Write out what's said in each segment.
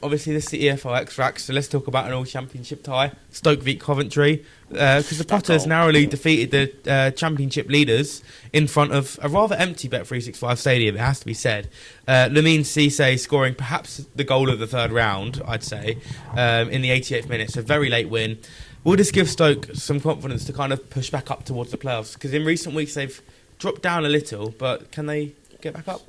Obviously, this is the EFL Xtract, so let's talk about an all-championship tie. Stoke v Coventry, because the Potters narrowly defeated the championship leaders in front of a rather empty Bet365 stadium, it has to be said. Lamine Cisse scoring perhaps the goal of the third round, I'd say, in the 88th minute, so very late win. Will this give Stoke some confidence to kind of push back up towards the playoffs? Because in recent weeks they've dropped down a little, but can they get back up?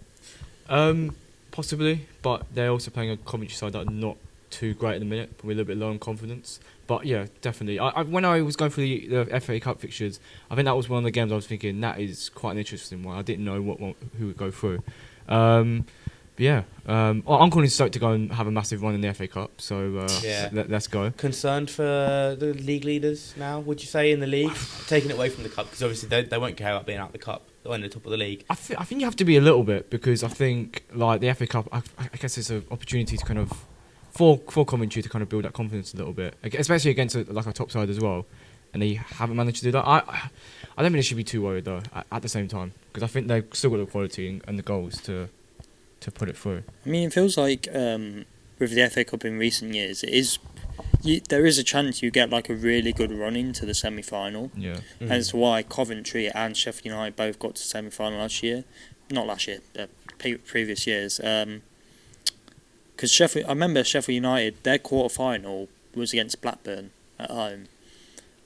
Possibly, but they're also playing a Coventry side that are not too great at the minute, probably a little bit low on confidence. But yeah, definitely. When I was going through the FA Cup fixtures, I think that was one of the games I was thinking that is quite an interesting one. I didn't know who would go through. I'm calling Stoke to go and have a massive run in the FA Cup, so let's go. Concerned for the league leaders now, would you say, in the league? Taking it away from the Cup, because obviously they won't care about being out of the Cup. They're in the top of the league. I think you have to be a little bit, because I think like the FA Cup, I guess it's an opportunity to kind of for Coventry to kind of build that confidence a little bit, especially against a top side as well, and they haven't managed to do that. I don't think they should be too worried though. At the same time, because I think they've still got the quality and the goals to put it through. I mean, it feels like with the FA Cup in recent years, there is a chance you get like a really good run into the semi-final. Yeah. Mm-hmm. Hence why Coventry and Sheffield United both got to semi-final last year. Not last year, previous years. Because I remember Sheffield United, their quarter-final was against Blackburn at home.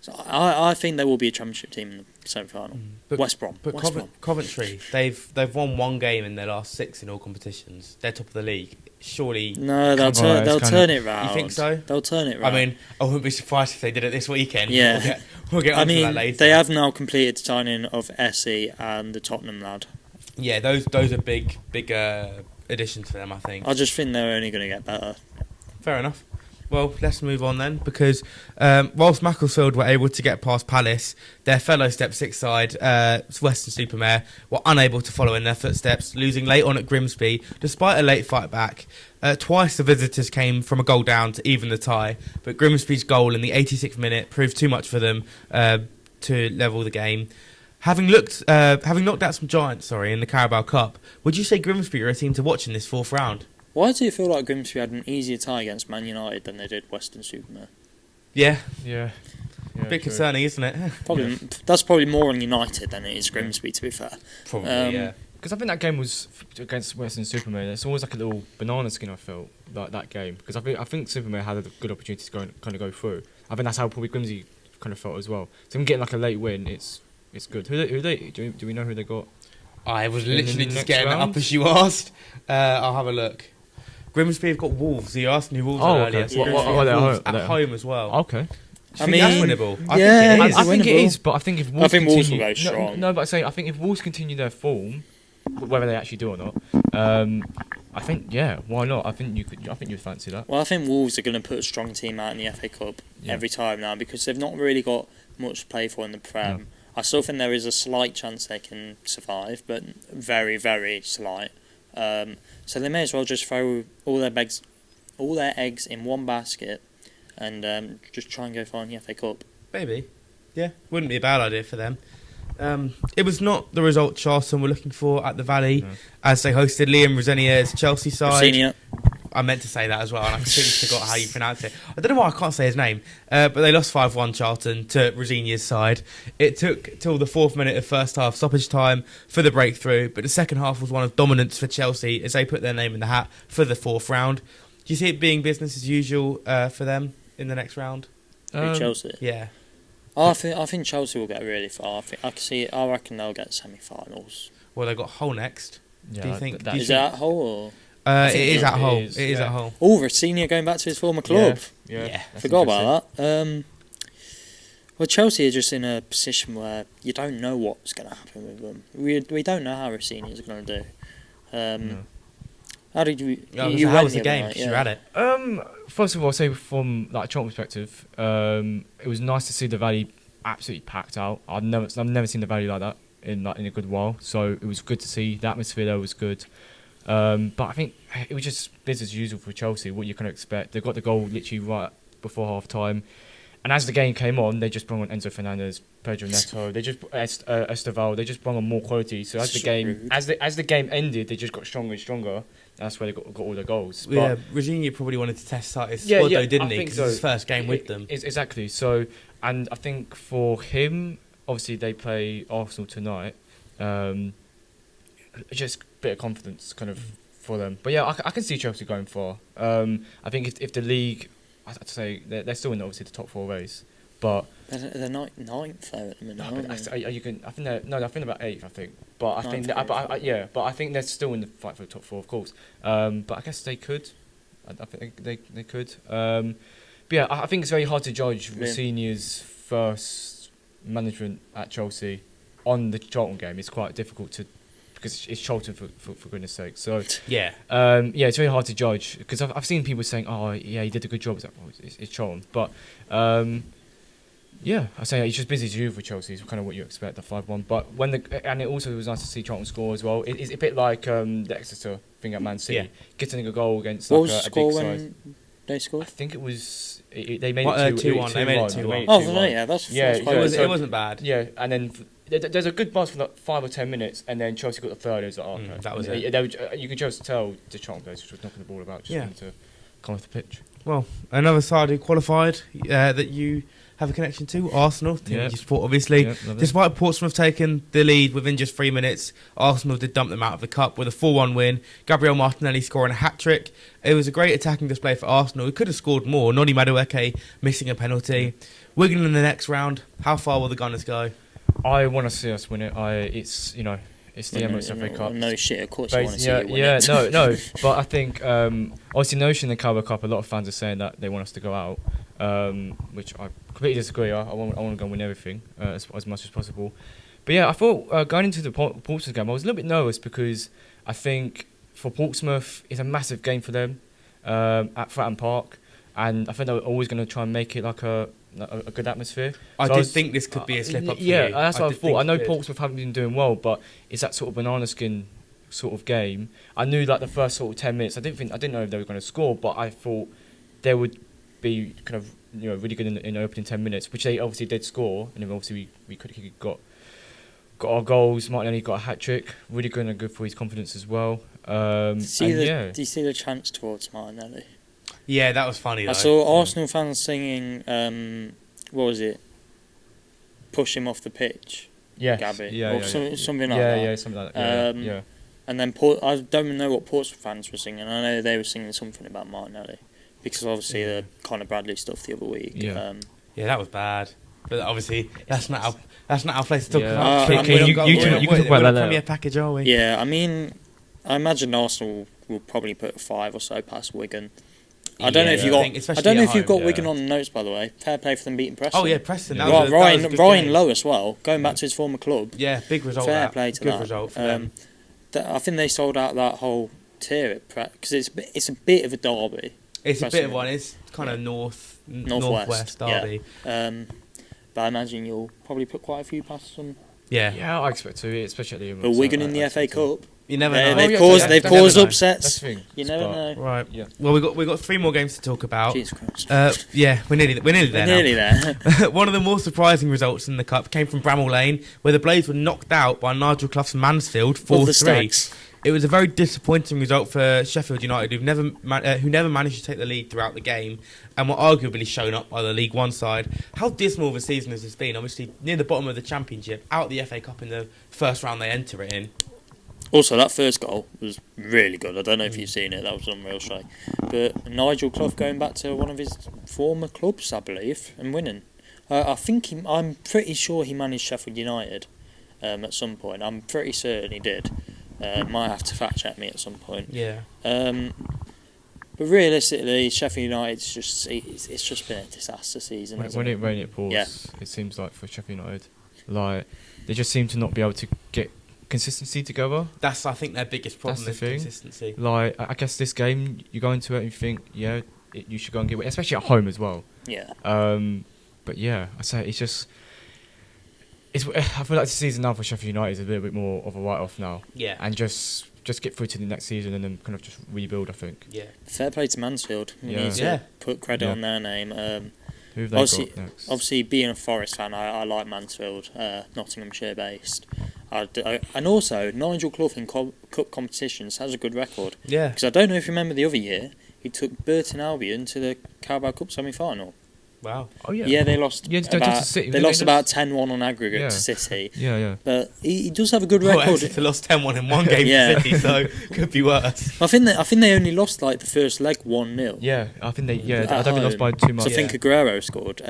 So I think there will be a championship team in the semi-final. West Brom. But Coventry, they've won one game in their last 6 in all competitions. They're top of the league. Surely... No, they'll turn it round. You think so? They'll turn it round. I mean, I wouldn't be surprised if they did it this weekend. Yeah. We'll get onto that later. They have now completed the signing of Essie and the Tottenham lad. Yeah, those are big additions for them, I think. I just think they're only going to get better. Fair enough. Well, let's move on then, because whilst Macclesfield were able to get past Palace, their fellow Step 6 side, Weston-super-Mare, were unable to follow in their footsteps, losing late on at Grimsby, despite a late fight back. Twice the visitors came from a goal down to even the tie, but Grimsby's goal in the 86th minute proved too much for them to level the game. Having knocked out some giants, in the Carabao Cup, would you say Grimsby are a team to watch in this fourth round? Why do you feel like Grimsby had an easier tie against Man United than they did Weston-super-Mare? Yeah. Bit concerning, isn't it? Probably. That's probably more on United than it is Grimsby, to be fair. Probably, yeah. Because I think that game was against Weston-super-Mare. It's always like a little banana skin, I felt, like that game. Because I think Supermare had a good opportunity to kind of go through. I think that's how probably Grimsby kind of felt as well. So them getting like a late win, it's good. Who they do we know who they got? I was literally just getting that up as you asked. I'll have a look. Grimsby have got Wolves. You asked me Wolves earlier. Okay. So Wolves at home as well. Okay. I mean, that's winnable. I think it is, but I think if Wolves Wolves will go strong. No, but I think if Wolves continue their form, whether they actually do or not, I think why not? I think you'd fancy that. Well, I think Wolves are going to put a strong team out in the FA Cup every time now, because they've not really got much to play for in the Prem. No. I still think there is a slight chance they can survive, but very, very slight. So they may as well just throw all their eggs in one basket and just try and go far in the FA Cup. Maybe. Yeah, wouldn't be a bad idea for them. It was not the result Charlton were looking for at the Valley, as they hosted Liam Rosenior's Chelsea side. Rosenior. I meant to say that as well, and I completely forgot how you pronounce it. I don't know why I can't say his name, but they lost 5-1 Charlton to Rosenior's side. It took till the 4th minute of first half stoppage time for the breakthrough, but the second half was one of dominance for Chelsea as they put their name in the hat for the 4th round. Do you see it being business as usual for them in the next round? Chelsea? Yeah. I think Chelsea will get really far. I reckon they'll get semi-finals. Well, they've got Hull next. Yeah, do you think? Is that Hull or? It is at Hull. It is at Hull. Oh, Rosenior going back to his former club. Yeah. Forgot about that. Well, Chelsea are just in a position where you don't know what's going to happen with them. We don't know how Rosenior is going to do. How did you? How was the game? Because you had it. First of all, I'll say from like a Charlton perspective, it was nice to see the Valley absolutely packed out. I've never seen the Valley like that in a good while. So it was good to see. The atmosphere there was good. But I think it was just business as usual for Chelsea, what you can expect. They got the goal literally right before half time. And as the game came on, they just brought on Enzo Fernandez, Pedro Neto, they just Esteval, they just brought on more quality. So as the game ended, they just got stronger and stronger. That's where they got all the goals. But Yeah, Virginia probably wanted to test out his squad though, didn't he? Because it's his first game with them. Exactly. So, and I think for him, obviously they play Arsenal tonight. Just a bit of confidence kind of for them. But yeah, I can see Chelsea going far. I think if the league, I'd say they're still in obviously the top 4 race, but they're ninth there at the minute. I think they're about 8th. I think, but I think but I think they're still in the fight for the top 4, of course. But I guess they could. I think they could. But yeah, I think it's very hard to judge Rossini's first management at Chelsea on the Charlton game. It's quite difficult to, because it's Charlton for goodness sake. So yeah, it's very hard to judge because I've seen people saying, "Oh, yeah, he did a good job." It's like, it's Charlton, but yeah, I say he's just busy as usual for Chelsea. It's kind of what you expect, the 5-1. But and it also was nice to see Charlton score as well. It's a bit like the Exeter thing at Man City, getting a goal against what like was the a score big when side. they scored? I think it was they made it 2-1. They made it 2-1. Oh, yeah, that's it wasn't bad. Yeah, and then there's a good buzz for like 5 or 10 minutes, and then Chelsea got the third. It was like, okay, that was it. You could just tell the Charlton players just knocking the ball about, just wanting to come off the pitch. Well, another side who qualified that you have a connection to, Arsenal, team you support obviously. Despite Portsmouth taking the lead within just 3 minutes, Arsenal did dump them out of the cup with a 4-1 win. Gabriel Martinelli scoring a hat-trick. It was a great attacking display for Arsenal. We could have scored more. Noni Madueke missing a penalty. Wigan in the next round. How far will the Gunners go? I want to see us win it. It's the Emirates FA Cup. No shit, of course you want to see it win it. No. But I think obviously Notion and Carabao Cup, a lot of fans are saying that they want us to go out, which I completely disagree. I want to go and win everything as much as possible. But yeah, I thought going into the Portsmouth game, I was a little bit nervous because I think for Portsmouth it's a massive game for them at Fratton Park, and I think they're always going to try and make it like a good atmosphere. I did think this could be a slip up for you. Yeah, that's what I thought. I know Portsmouth haven't been doing well, but it's that sort of banana skin sort of game. I knew like the first sort of 10 minutes, I didn't know if they were going to score, but I thought they would be kind of really good in the opening 10 minutes, which they obviously did score, and then obviously we could have got our goals. Martinelli got a hat trick, really good and good for his confidence as well. Do you see the chance towards Martinelli? Yeah, that was funny though. I saw Arsenal fans singing, what was it? Push him off the pitch. Yeah, Gabby. Something like that. Yeah, something like that. Yeah. And then I don't know what Portsmouth fans were singing. I know they were singing something about Martinelli because obviously the Conor Bradley stuff the other week. Yeah, that was bad. But obviously that's not our place to talk about. You can talk about that. Premier package, are we? Yeah, I mean, I imagine Arsenal will probably put 5 or so past Wigan. I don't know if you've got Wigan on the notes, by the way. Fair play for them beating Preston. Oh yeah, Preston. Ryan Lowe as well, going back to his former club. Yeah, big result. Fair play to good result for them. I think they sold out that whole tier at because it's a bit of a derby. It's a bit of one. It's kind of northwest derby. Yeah. But I imagine you'll probably put quite a few past them. Yeah, I expect to, especially. But Wigan in the FA Cup. You never know. They've caused upsets. You never know. Right. Yeah. Well, we got 3 more games to talk about. Jesus Christ. Yeah, we're nearly there. Nearly there. One of the more surprising results in the cup came from Bramall Lane, where the Blades were knocked out by Nigel Clough's Mansfield 4-3. It was a very disappointing result for Sheffield United, who never managed to take the lead throughout the game, and were arguably shown up by the League One side. How dismal of a season has this been? Obviously, near the bottom of the Championship, out of the FA Cup in the first round they enter it in. Also, that first goal was really good. I don't know if you've seen it. That was unreal strike. But Nigel Clough going back to one of his former clubs, I believe, and winning. I'm pretty sure he managed Sheffield United at some point. I'm pretty certain he did. Might have to fact check me at some point. Yeah. But realistically, Sheffield United's it's just been a disaster season. When it rained, it pours. Yeah. It seems like for Sheffield United, like they just seem to not be able to get consistency together. I think their biggest problem is consistency. Like I guess this game, you go into it and you think, you should go and get it, especially at home as well. Yeah. But yeah, I say it's just. I feel like the season now for Sheffield United is a little bit more of a write-off now. Yeah. And just get through to the next season and then kind of just rebuild, I think. Yeah. Fair play to Mansfield. We need to put credit on their name. Who have they got next? Obviously, being a Forest fan, I like Mansfield, Nottinghamshire based. And also, Nigel Clough in cup competitions has a good record. Yeah. Because I don't know if you remember the other year, he took Burton Albion to the Carabao Cup semi-final. Wow. Oh yeah. Yeah, they lost. Yeah, to City. They lost about 10-1 on aggregate Yeah. to City. Yeah. But he does have a good Well, record. Exeter lost 10-1 in one game Yeah. to City, so could be worse. I think they only lost like the first leg 1-0. Yeah, I think they. Yeah, At I don't think they lost by too much. So I think Aguero scored.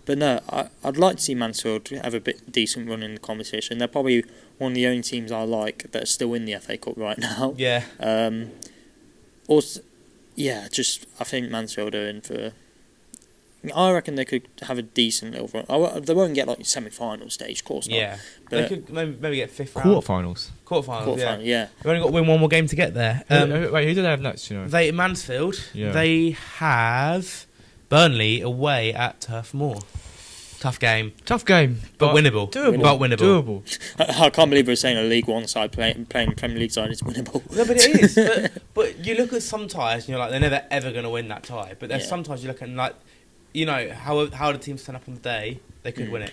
But no, I'd like to see Mansfield have a bit decent run in the competition. They're probably one of the only teams I like that are still in the FA Cup right now. Yeah. Also, yeah, just I think Mansfield are in for. I reckon they could have a decent little run. They won't get like semi-final stage, of course not. Yeah. They But could maybe get fifth round. Quarterfinals. Quarterfinals, yeah. yeah. They've only got to win one more game to get there. Wait, who do they have next? You know. Mansfield, Yeah. they have Burnley away at Turf Moor. Tough game, Tough game, but winnable. Doable. But winnable. Doable. I can't believe we're saying a League One side playing Premier League side is winnable. No, but it is. but you look at some ties and you're like, they're never ever going to win that tie. But there's Yeah. sometimes you look at like, you know, how the teams turn up on the day, they could win it.